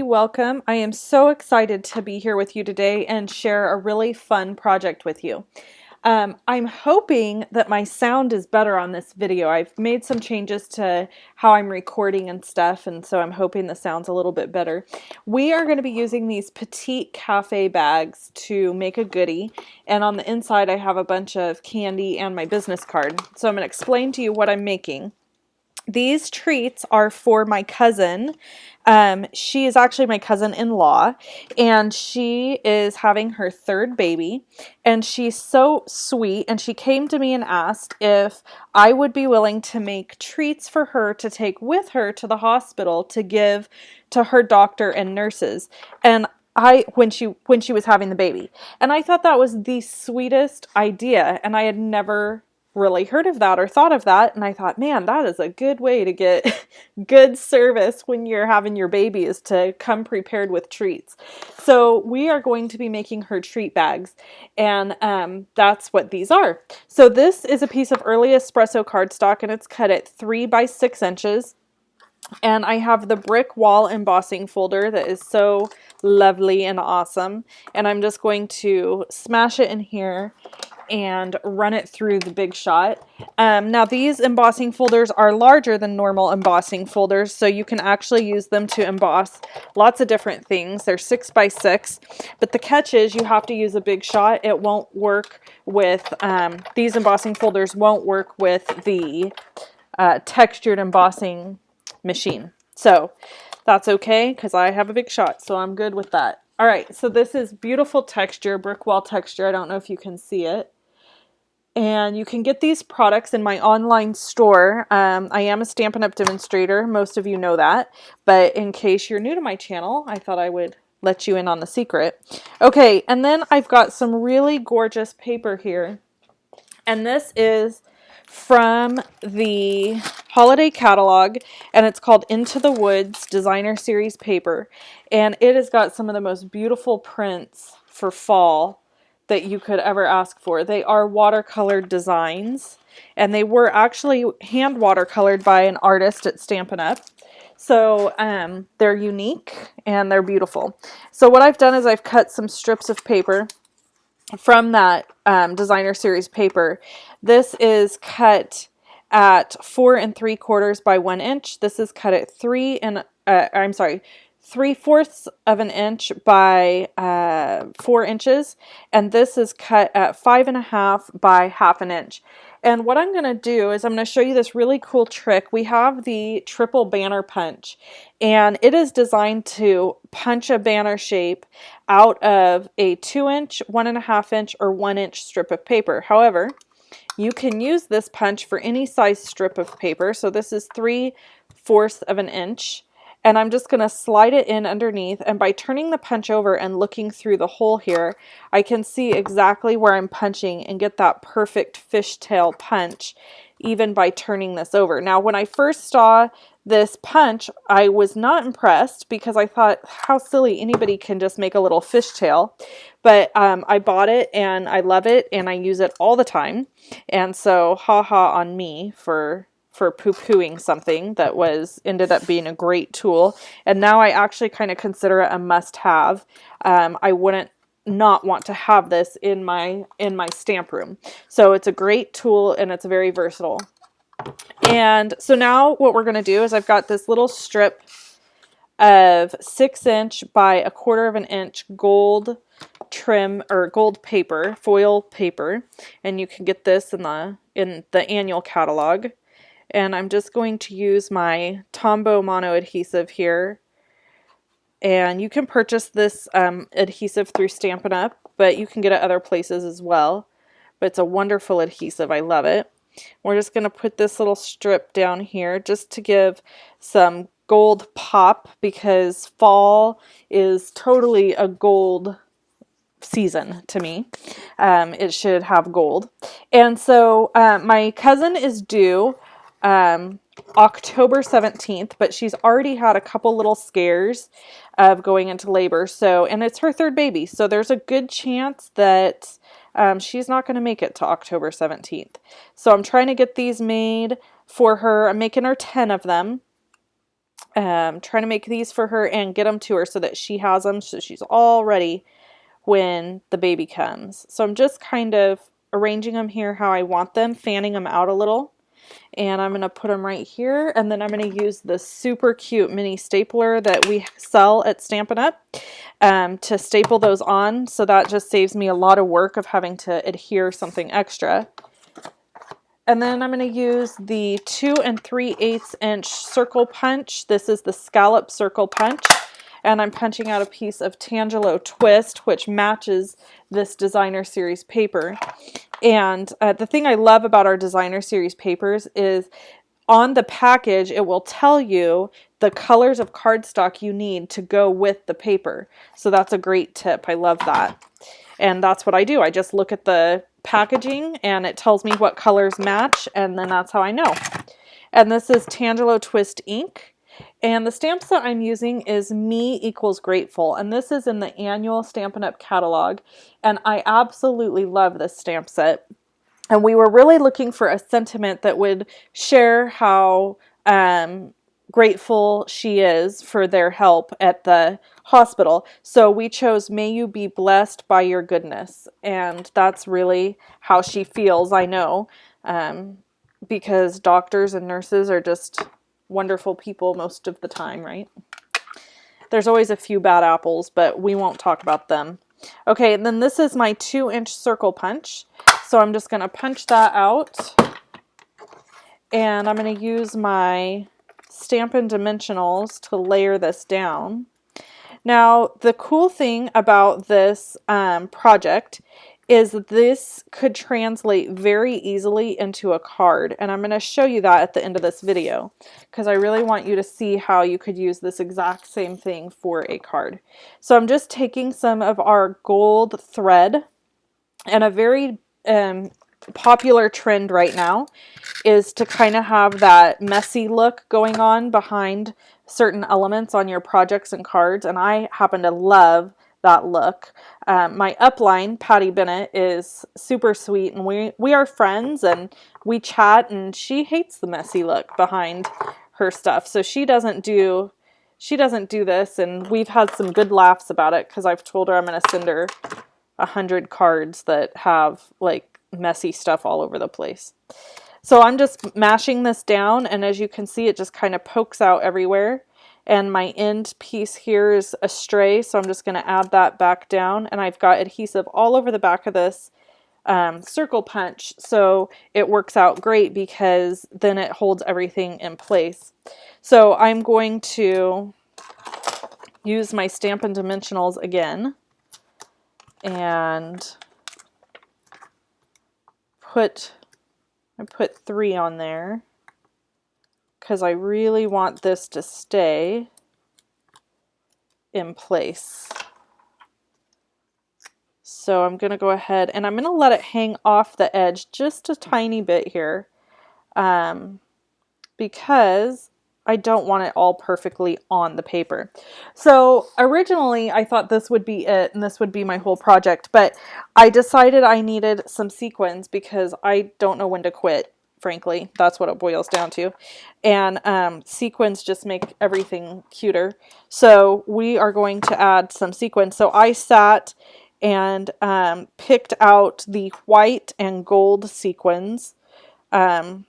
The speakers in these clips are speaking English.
welcome. I am so excited to be here with you today and share a really fun project with you. I'm hoping that my sound is better on this video. I've made some changes to how I'm recording and stuff, and so I'm hoping the sound's a little bit better. We are going to be using these petite cafe bags to make a goodie, and on the inside I have a bunch of candy and my business card. So I'm going to explain to you what I'm making. These treats are for my cousin. She is actually my cousin-in-law, and she is having her third baby, and she's so sweet, and she came to me and asked if I would be willing to make treats for her to take with her to the hospital to give to her doctor and nurses. And when she was having the baby. And I thought that was the sweetest idea, and I had never really heard of that or thought of that, and I thought, man, that is a good way to get good service when you're having your baby, is to come prepared with treats. So we are going to be making her treat bags, and that's what these are. So this is a piece of early espresso cardstock, and it's cut at 3 by 6 inches. And I have the brick wall embossing folder that is so lovely and awesome, and I'm just going to smash it in here and run it through the Big Shot. Now these embossing folders are larger than normal embossing folders, so you can actually use them to emboss lots of different things. They're 6 by 6, but the catch is you have to use a Big Shot. It won't work with, these embossing folders won't work with the textured embossing machine. So that's okay, because I have a Big Shot, so I'm good with that. All right, so this is beautiful texture, brick wall texture. I don't know if you can see it. And you can get these products in my online store. I am a Stampin' Up! Demonstrator. Most of you know that. But in case you're new to my channel, I thought I would let you in on the secret. Okay, and then I've got some really gorgeous paper here. And this is from the holiday catalog, and it's called Into the Woods Designer Series paper. And it has got some of the most beautiful prints for fall that you could ever ask for. They are watercolored designs, and they were actually hand watercolored by an artist at Stampin' Up! So they're unique and they're beautiful. So what I've done is I've cut some strips of paper from that designer series paper. This is cut at 4 3/4 by 1 inch. This is cut at 3/4 of an inch by 4 inches, and this is cut at 5 1/2 by 1/2 an inch. And what I'm going to do is I'm going to show you this really cool trick. We have the triple banner punch, and it is designed to punch a banner shape out of a 2 inch, 1 1/2 inch, or 1 inch strip of paper. However, you can use this punch for any size strip of paper. So this is 3/4 of an inch. And I'm just going to slide it in underneath, and by turning the punch over and looking through the hole here, I can see exactly where I'm punching and get that perfect fishtail punch even by turning this over. Now when I first saw this punch, I was not impressed because I thought, how silly, anybody can just make a little fishtail. But I bought it and I love it and I use it all the time. And so haha on me for poo-pooing something that ended up being a great tool. And now I actually kind of consider it a must-have. I wouldn't not want to have this in my stamp room. So it's a great tool and it's very versatile. And so now what we're going to do is I've got this little strip of 6 inch by 1/4 of an inch gold trim or gold paper, foil paper, and you can get this in the annual catalog. And I'm just going to use my Tombow mono adhesive here. And you can purchase this adhesive through Stampin' Up!, but you can get it other places as well. But it's a wonderful adhesive. I love it. We're just going to put this little strip down here just to give some gold pop, because fall is totally a gold season to me. It should have gold. And so my cousin is due October 17th, but she's already had a couple little scares of going into labor. So, and it's her third baby. So there's a good chance that she's not going to make it to October 17th. So I'm trying to get these made for her. I'm making her 10 of them. trying to make these for her and get them to her so that she has them, so she's all ready when the baby comes. So I'm just kind of arranging them here how I want them, fanning them out a little. And I'm going to put them right here, and then I'm going to use the super cute mini stapler that we sell at Stampin' Up! To staple those on, so that just saves me a lot of work of having to adhere something extra. And then I'm going to use the 2 3/8 inch circle punch. This is the scallop circle punch, and I'm punching out a piece of Tangelo Twist, which matches this designer series paper. And the thing I love about our designer series papers is on the package, it will tell you the colors of cardstock you need to go with the paper. So that's a great tip. I love that. And that's what I do. I just look at the packaging and it tells me what colors match, and then that's how I know. And this is Tangelo Twist ink. And the stamp set I'm using is Me Equals Grateful, and this is in the annual Stampin' Up! Catalog, and I absolutely love this stamp set. And we were really looking for a sentiment that would share how grateful she is for their help at the hospital. So we chose May You Be Blessed by Your Goodness, and that's really how she feels, I know, because doctors and nurses are just wonderful people most of the time, right? There's always a few bad apples, but we won't talk about them. Okay, and then this is my 2-inch circle punch. So I'm just going to punch that out. And I'm going to use my Stampin' Dimensionals to layer this down. Now, the cool thing about this project is this could translate very easily into a card, and I'm going to show you that at the end of this video because I really want you to see how you could use this exact same thing for a card. So I'm just taking some of our gold thread, and a very popular trend right now is to kind of have that messy look going on behind certain elements on your projects and cards, and I happen to love that look. My upline, Patty Bennett, is super sweet, and we are friends and we chat, and she hates the messy look behind her stuff. So she doesn't do this, and we've had some good laughs about it because I've told her I'm going to send her 100 cards that have like messy stuff all over the place. So I'm just mashing this down, and as you can see, it just kind of pokes out everywhere. And my end piece here is astray, so I'm just going to add that back down. And I've got adhesive all over the back of this circle punch, so it works out great because then it holds everything in place. So I'm going to use my Stampin' Dimensionals again and I put 3 on there because I really want this to stay in place. So I'm going to go ahead and I'm going to let it hang off the edge just a tiny bit here because I don't want it all perfectly on the paper. So originally I thought this would be it and this would be my whole project, but I decided I needed some sequins because I don't know when to quit. Frankly, that's what it boils down to. And sequins just make everything cuter. So we are going to add some sequins. So I sat and picked out the white and gold sequins from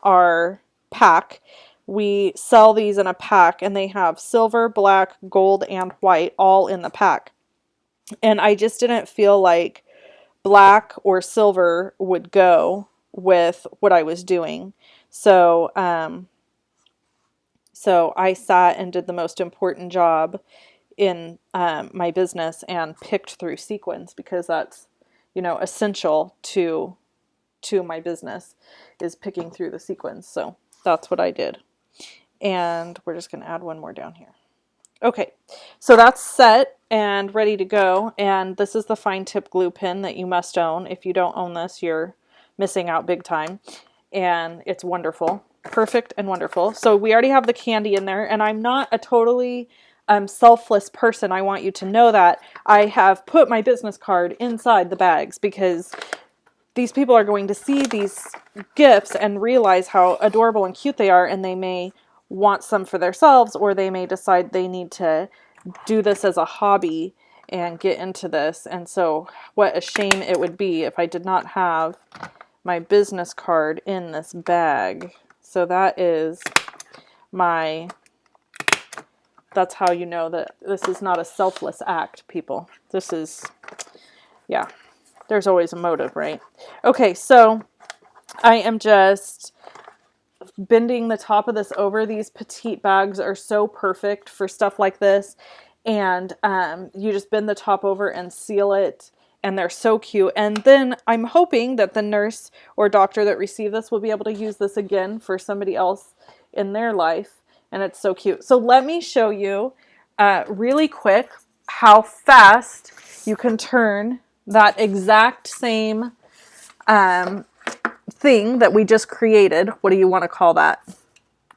our pack. We sell these in a pack, and they have silver, black, gold, and white all in the pack. And I just didn't feel like black or silver would go with what I was doing. So I sat and did the most important job in my business and picked through sequins because that's, essential to my business is picking through the sequins. So that's what I did. And we're just going to add one more down here. Okay, so that's set and ready to go, and this is the fine tip glue pen that you must own. If you don't own this, you're missing out big time, and it's wonderful. Perfect and wonderful. So we already have the candy in there, and I'm not a totally selfless person. I want you to know that. I have put my business card inside the bags because these people are going to see these gifts and realize how adorable and cute they are, and they may want some for themselves, or they may decide they need to do this as a hobby and get into this. And so what a shame it would be if I did not have my business card in this bag. So that is my, that's how you know that this is not a selfless act, people. This is, yeah, there's always a motive, right? Okay, so I am just bending the top of this over. These petite bags are so perfect for stuff like this. And you just bend the top over and seal it. And they're so cute. And then I'm hoping that the nurse or doctor that received this will be able to use this again for somebody else in their life. And it's so cute. So let me show you really quick how fast you can turn that exact same thing that we just created. What do you want to call that?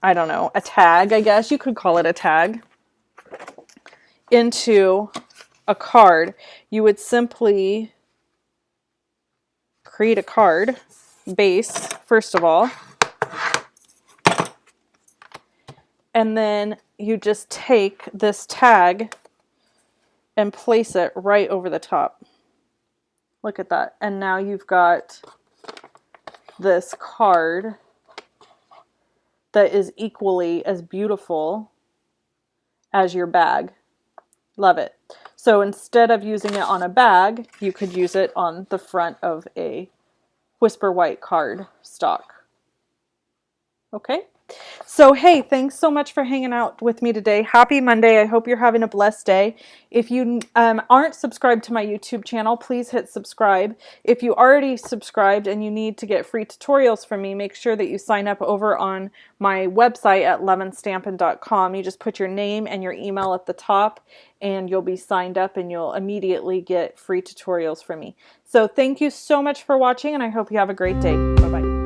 I don't know. A tag, I guess. You could call it a tag. Into a card. You would simply create a card base, first of all. And then you just take this tag and place it right over the top. Look at that. And now you've got this card that is equally as beautiful as your bag. Love it. So instead of using it on a bag, you could use it on the front of a Whisper White card stock. Okay. So, hey, thanks so much for hanging out with me today. Happy Monday. I hope you're having a blessed day. If you aren't subscribed to my YouTube channel, please hit subscribe. If you already subscribed and you need to get free tutorials from me, make sure that you sign up over on my website at lemonstampin.com. You just put your name and your email at the top, and you'll be signed up, and you'll immediately get free tutorials from me. So thank you so much for watching, and I hope you have a great day. Bye-bye.